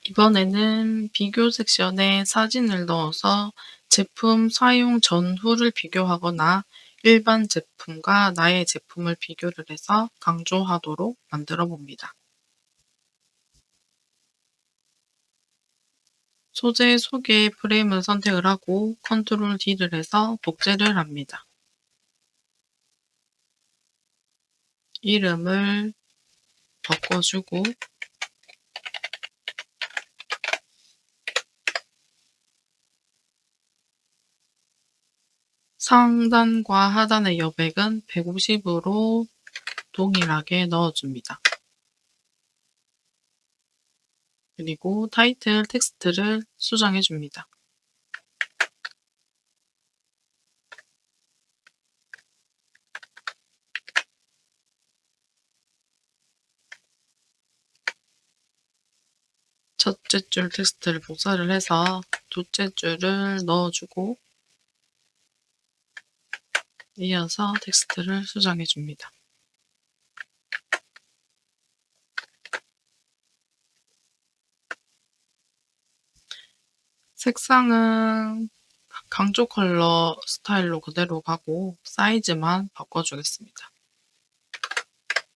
이번에는 비교 섹션에 사진을 넣어서 제품 사용 전후를 비교하거나 일반 제품과 나의 제품을 비교를 해서 강조하도록 만들어 봅니다. 소재 속에 프레임을 선택을 하고 컨트롤 D를 해서 복제를 합니다. 이름을 바꿔주고 상단과 하단의 여백은 150으로 동일하게 넣어줍니다. 그리고 타이틀 텍스트를 수정해 줍니다. 첫째 줄 텍스트를 복사를 해서 둘째 줄을 넣어주고 이어서 텍스트를 수정해 줍니다. 색상은 강조 컬러 스타일로 그대로 가고 사이즈만 바꿔주겠습니다.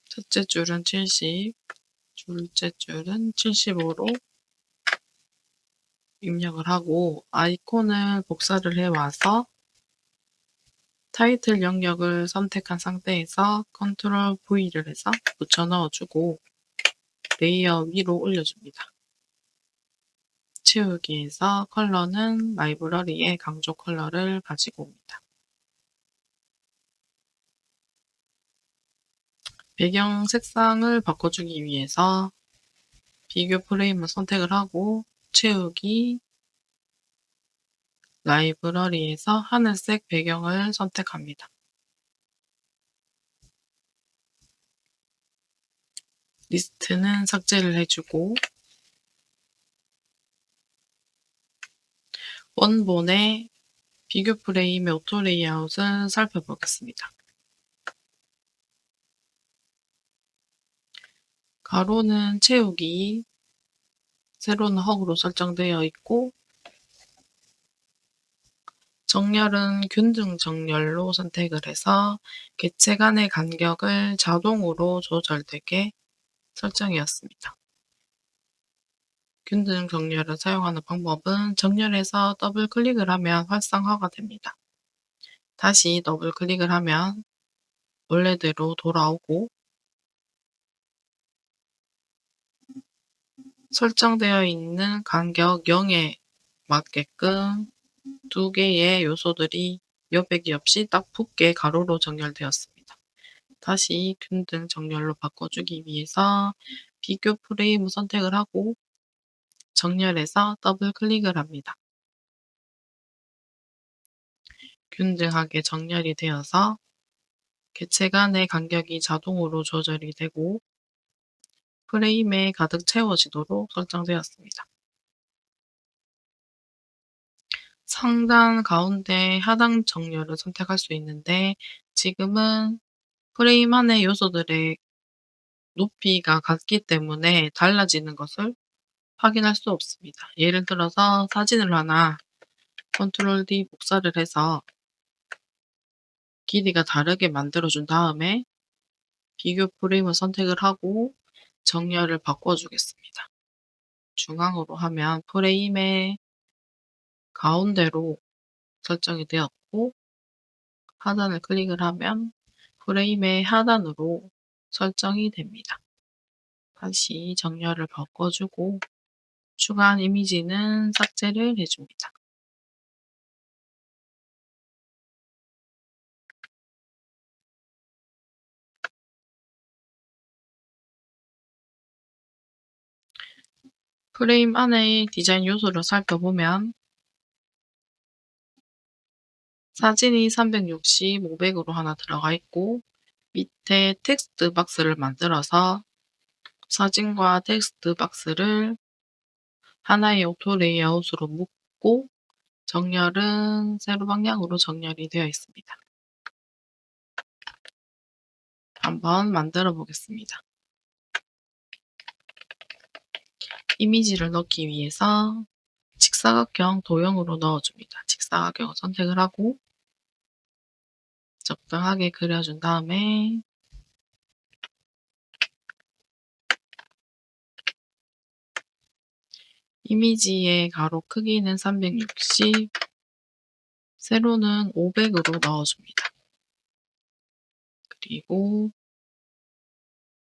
첫째 줄은 70, 둘째 줄은 75로 입력을 하고 아이콘을 복사를 해와서 타이틀 영역을 선택한 상태에서 컨트롤 V를 해서 붙여 넣어주고 레이어 위로 올려줍니다. 채우기에서 컬러는 라이브러리의 강조 컬러를 가지고 옵니다. 배경 색상을 바꿔주기 위해서 비교 프레임을 선택을 하고 채우기, 라이브러리에서 하늘색 배경을 선택합니다. 리스트는 삭제를 해주고 원본의 비교 프레임의 오토 레이아웃을 살펴보겠습니다. 가로는 채우기, 세로는 허그로 설정되어 있고 정렬은 균등 정렬로 선택을 해서 객체 간의 간격을 자동으로 조절되게 설정이었습니다. 균등 정렬을 사용하는 방법은 정렬해서 더블 클릭을 하면 활성화가 됩니다. 다시 더블 클릭을 하면 원래대로 돌아오고 설정되어 있는 간격 0에 맞게끔 두 개의 요소들이 여백이 없이 딱 붙게 가로로 정렬되었습니다. 다시 균등 정렬로 바꿔주기 위해서 비교 프레임을 선택을 하고 정렬해서 더블 클릭을 합니다. 균등하게 정렬이 되어서 객체 간의 간격이 자동으로 조절이 되고 프레임에 가득 채워지도록 설정되었습니다. 상단, 가운데, 하단 정렬을 선택할 수 있는데 지금은 프레임 안의 요소들의 높이가 같기 때문에 달라지는 것을 확인할 수 없습니다. 예를 들어서 사진을 하나 컨트롤 D 복사를 해서 길이가 다르게 만들어준 다음에 비교 프레임을 선택을 하고 정렬을 바꿔주겠습니다. 중앙으로 하면 프레임의 가운데로 설정이 되었고 하단을 클릭을 하면 프레임의 하단으로 설정이 됩니다. 다시 정렬을 바꿔주고 추가한 이미지는 삭제를 해줍니다. 프레임 안의 디자인 요소를 살펴보면 사진이 360, 500으로 하나 들어가 있고 밑에 텍스트 박스를 만들어서 사진과 텍스트 박스를 하나의 오토 레이아웃으로 묶고 정렬은 세로 방향으로 정렬이 되어 있습니다. 한번 만들어 보겠습니다. 이미지를 넣기 위해서 직사각형 도형으로 넣어줍니다. 직사각형을 선택을 하고 적당하게 그려준 다음에 이미지의 가로 크기는 360, 세로는 500으로 넣어줍니다. 그리고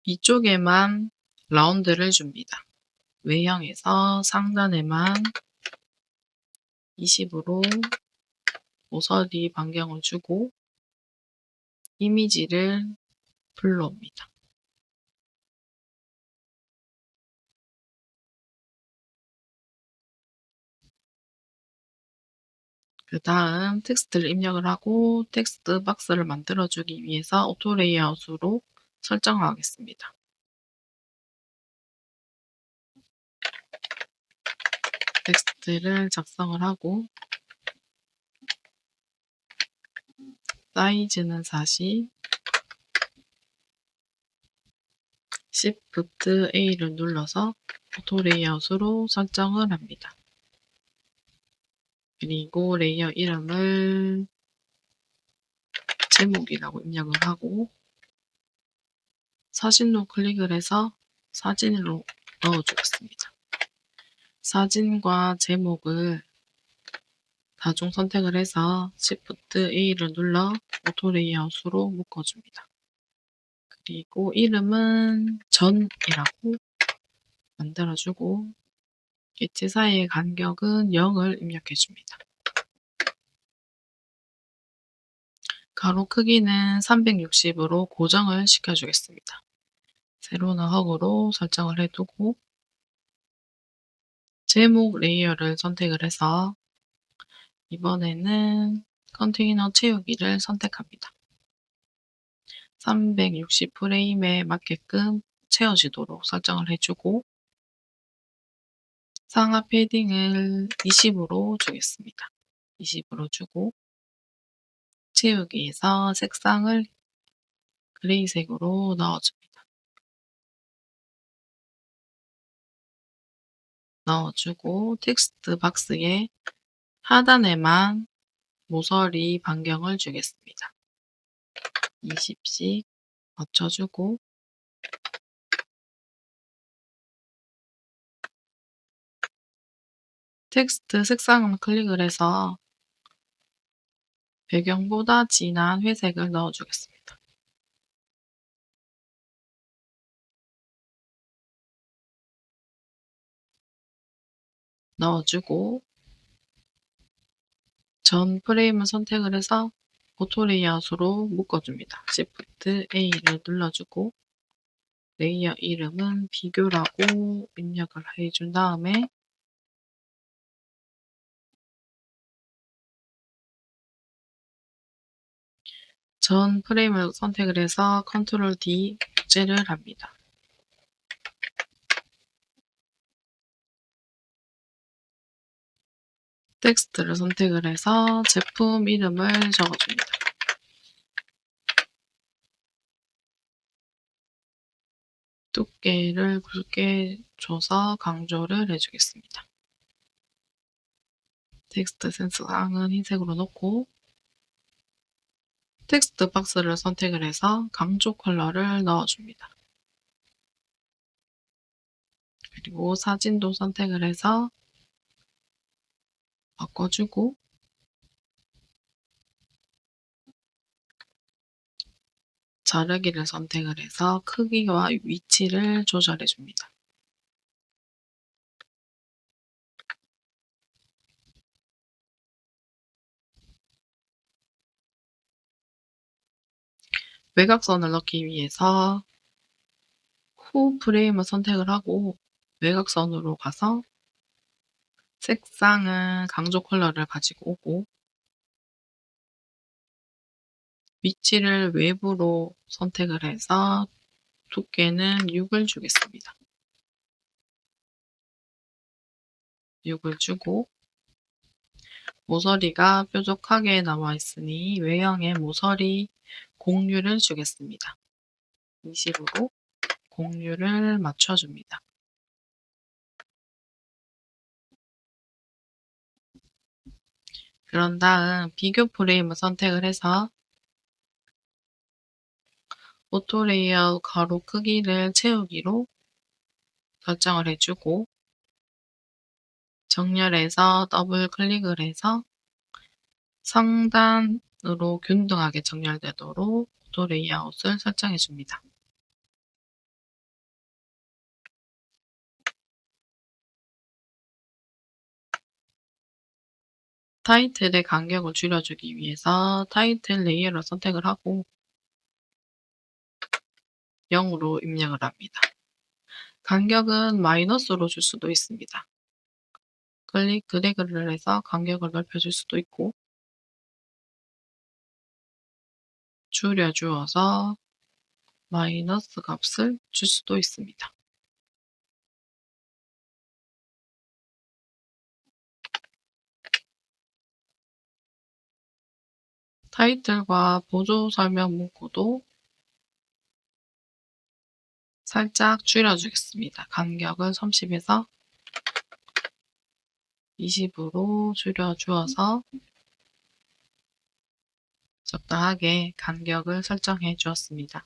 이쪽에만 라운드를 줍니다. 외형에서 상단에만 20으로 모서리 반경을 주고 이미지를 불러옵니다. 그 다음 텍스트를 입력을 하고 텍스트 박스를 만들어주기 위해서 오토 레이아웃으로 설정하겠습니다. 텍스트를 작성을 하고 사이즈는 40, Shift A를 눌러서 오토 레이아웃으로 설정을 합니다. 그리고 레이어 이름을 제목이라고 입력을 하고 사진로 클릭을 해서 사진으로 넣어주겠습니다. 사진과 제목을 다중 선택을 해서 Shift A를 눌러 오토 레이아웃으로 묶어줍니다. 그리고 이름은 전이라고 만들어주고 엣지 사이의 간격은 0을 입력해줍니다. 가로 크기는 360으로 고정을 시켜주겠습니다. 세로는 허그로 설정을 해두고 제목 레이어를 선택을 해서 이번에는 컨테이너 채우기를 선택합니다. 360프레임에 맞게끔 채워지도록 설정을 해주고 상하 패딩을 20으로 주겠습니다. 20으로 주고 채우기에서 색상을 그레이색으로 넣어줍니다. 넣어주고 텍스트 박스에 하단에만 모서리 반경을 주겠습니다. 20씩 맞춰주고 텍스트 색상을 클릭을 해서 배경보다 진한 회색을 넣어주겠습니다. 넣어주고 전 프레임을 선택을 해서 오토 레이아웃으로 묶어줍니다. Shift A를 눌러주고 레이어 이름은 비교라고 입력을 해준 다음에 전 프레임을 선택을 해서 Ctrl D 복제를 합니다. 텍스트를 선택을 해서 제품 이름을 적어줍니다. 두께를 굵게 줘서 강조를 해주겠습니다. 텍스트 센스상은 흰색으로 놓고 텍스트 박스를 선택을 해서 강조 컬러를 넣어줍니다. 그리고 사진도 선택을 해서 바꿔주고 자르기를 선택을 해서 크기와 위치를 조절해 줍니다. 외곽선을 넣기 위해서 후 프레임을 선택을 하고 외곽선으로 가서 색상은 강조 컬러를 가지고 오고 위치를 외부로 선택을 해서 두께는 6을 주겠습니다. 6을 주고 모서리가 뾰족하게 나와 있으니 외형의 모서리 공률을 주겠습니다. 20으로 공률을 맞춰줍니다. 그런 다음 비교 프레임을 선택을 해서 오토 레이아웃 가로 크기를 채우기로 설정을 해주고 정렬해서 더블 클릭을 해서 상단으로 균등하게 정렬되도록 오토 레이아웃을 설정해 줍니다. 타이틀의 간격을 줄여주기 위해서 타이틀 레이어를 선택을 하고 0으로 입력을 합니다. 간격은 마이너스로 줄 수도 있습니다. 드래그를 해서 간격을 넓혀줄 수도 있고 줄여주어서 마이너스 값을 줄 수도 있습니다. 타이틀과 보조 설명 문구도 살짝 줄여주겠습니다. 간격을 30에서 20으로 줄여주어서 적당하게 간격을 설정해 주었습니다.